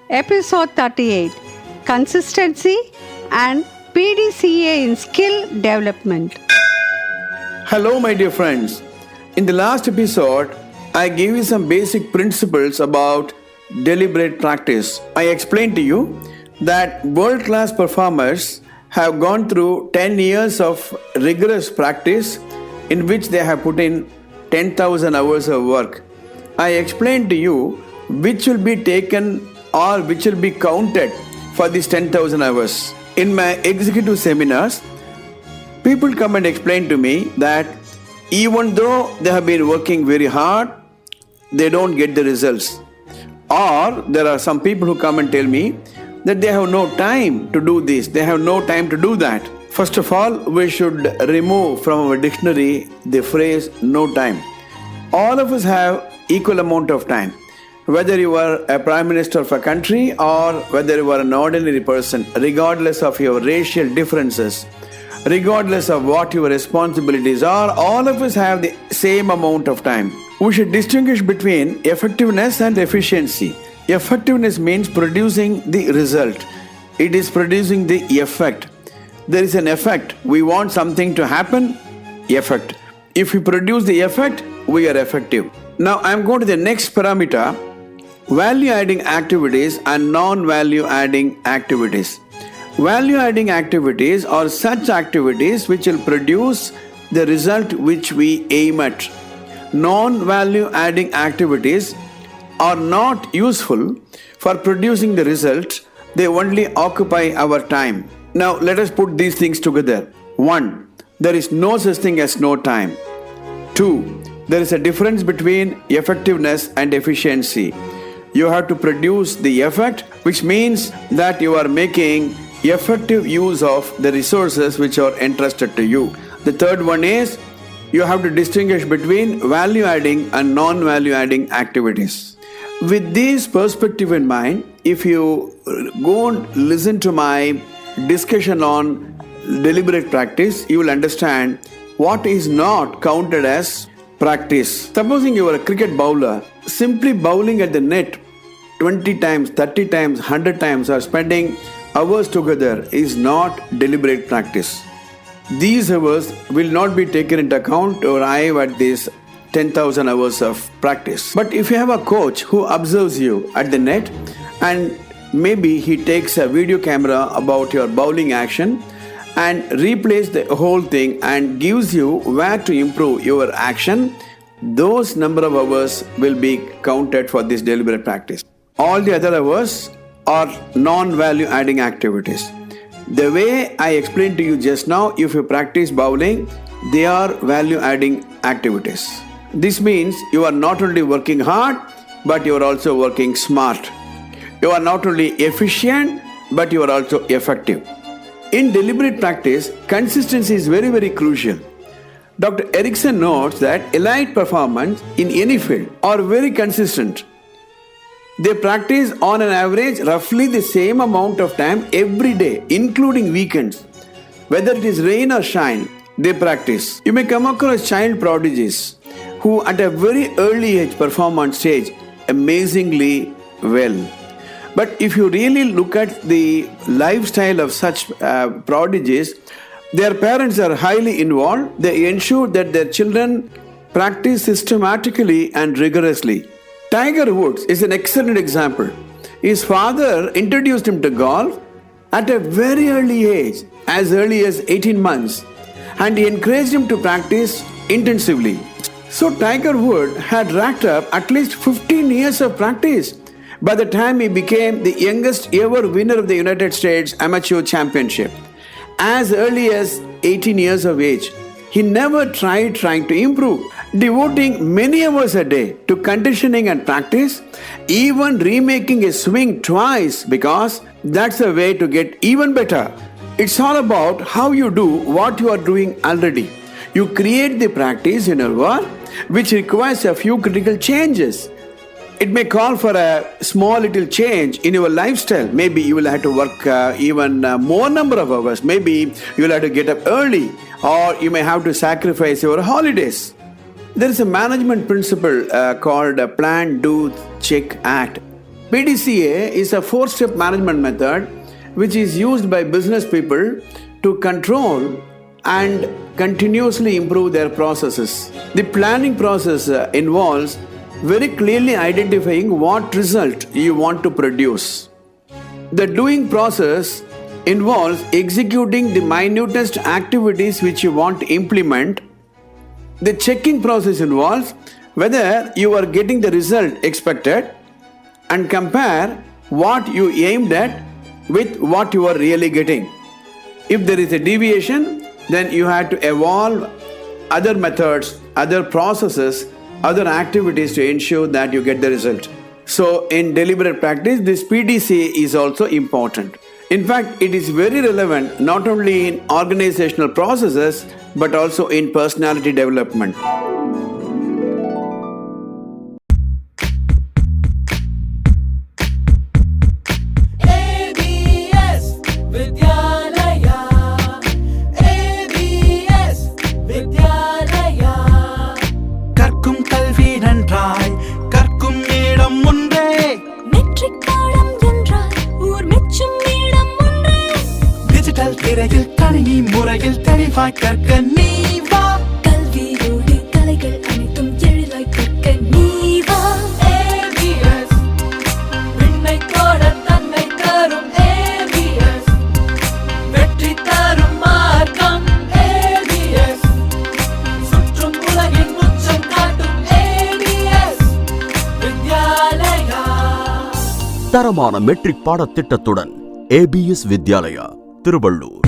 Episode 38 Consistency and PDCA in Skill Development. Hello, my dear friends. In the last episode, I gave you some basic principles about deliberate practice. I explained to you that world-class performers have gone through 10 years of rigorous practice in which they have put in 10,000 hours of work. I explained to you which will be taken or which will be counted for these 10,000 hours. In my executive seminars, people come and explain to me that even though they have been working very hard, they don't get the results. Or there are some people who come and tell me that they have no time to do this, they have no time to do that. First of all, we should remove from our dictionary the phrase no time. All of us have equal amount of time. Whether you are a prime minister of a country or whether you are an ordinary person, regardless of your racial differences, regardless of what your responsibilities are, all of us have the same amount of time. We should distinguish between effectiveness and efficiency. Effectiveness means producing the result. It is producing the effect. There is an effect. We want something to happen, effect. If we produce the effect, we are effective. Now I am going to the next parameter, value adding activities and non-value adding activities. Value adding activities are such activities which will produce the result which we aim at. Non-value adding activities are not useful for producing the result, they only occupy our time. Now let us put these things together. 1. There is no such thing as no time. 2. There is a difference between effectiveness and efficiency. You have to produce the effect, which means that you are making effective use of the resources which are entrusted to you. The third one is you have to distinguish between value adding and non-value adding activities. With this perspective in mind, if you go and listen to my discussion on deliberate practice, you will understand what is not counted as practice. Supposing you are a cricket bowler, simply bowling at the net 20 times, 30 times, 100 times or spending hours together is not deliberate practice. These hours will not be taken into account or arrive at this 10,000 hours of practice. But if you have a coach who observes you at the net and maybe he takes a video camera about your bowling action and replays the whole thing and gives you where to improve your action, those number of hours will be counted for this deliberate practice. All the other hours are non-value adding activities. The way I explained to you just now, if you practice bowling, they are value adding activities. This means you are not only working hard, but you are also working smart. You are not only efficient, but you are also effective. In deliberate practice, consistency is very, very crucial. Dr. Erickson notes that elite performance in any field are very consistent. They practice on an average roughly the same amount of time every day, including weekends. Whether it is rain or shine, they practice. You may come across child prodigies who at a very early age perform on stage amazingly well. But if you really look at the lifestyle of such prodigies, their parents are highly involved. They ensure that their children practice systematically and rigorously. Tiger Woods is an excellent example. His father introduced him to golf at a very early age, as early as 18 months, and he encouraged him to practice intensively. So Tiger Woods had racked up at least 15 years of practice by the time he became the youngest ever winner of the United States Amateur Championship. As early as 18 years of age, he never tried trying to improve, devoting many hours a day to conditioning and practice, even remaking a swing twice because that's a way to get even better. It's all about how you do what you are doing already. You create the practice in your work which requires a few critical changes. It may call for a small little change in your lifestyle. Maybe you will have to work even more number of hours. Maybe you will have to get up early, or you may have to sacrifice your holidays. There is a management principle called plan, do, check, act. PDCA is a 4-step management method which is used by business people to control and continuously improve their processes. The planning process involves very clearly identifying what result you want to produce. The doing process involves executing the minutest activities which you want to implement. The checking process involves whether you are getting the result expected and compare what you aimed at with what you are really getting. If there is a deviation, then you have to evolve other methods, other processes, other activities to ensure that you get the result. So in deliberate practice, this PDCA is also important. In fact, it is very relevant not only in organizational processes but also in personality development. முறையில் தெளிவாய் கற்க நீ வா கல்வியோடு கலைகள் அனைத்தும் எழிலாய் கற்க நீ வா ABS விண்ணை கோட தன்னை தரும் ABS வெற்றி தரும் மார்க்கம் ABS சுற்றும் உலகின் உச்சம் காட்டும் ABS வித்யாலயா. தரமான மெட்ரிக் பாடத்திட்டத்துடன் ABS வித்யாலயா திருவள்ளூர்.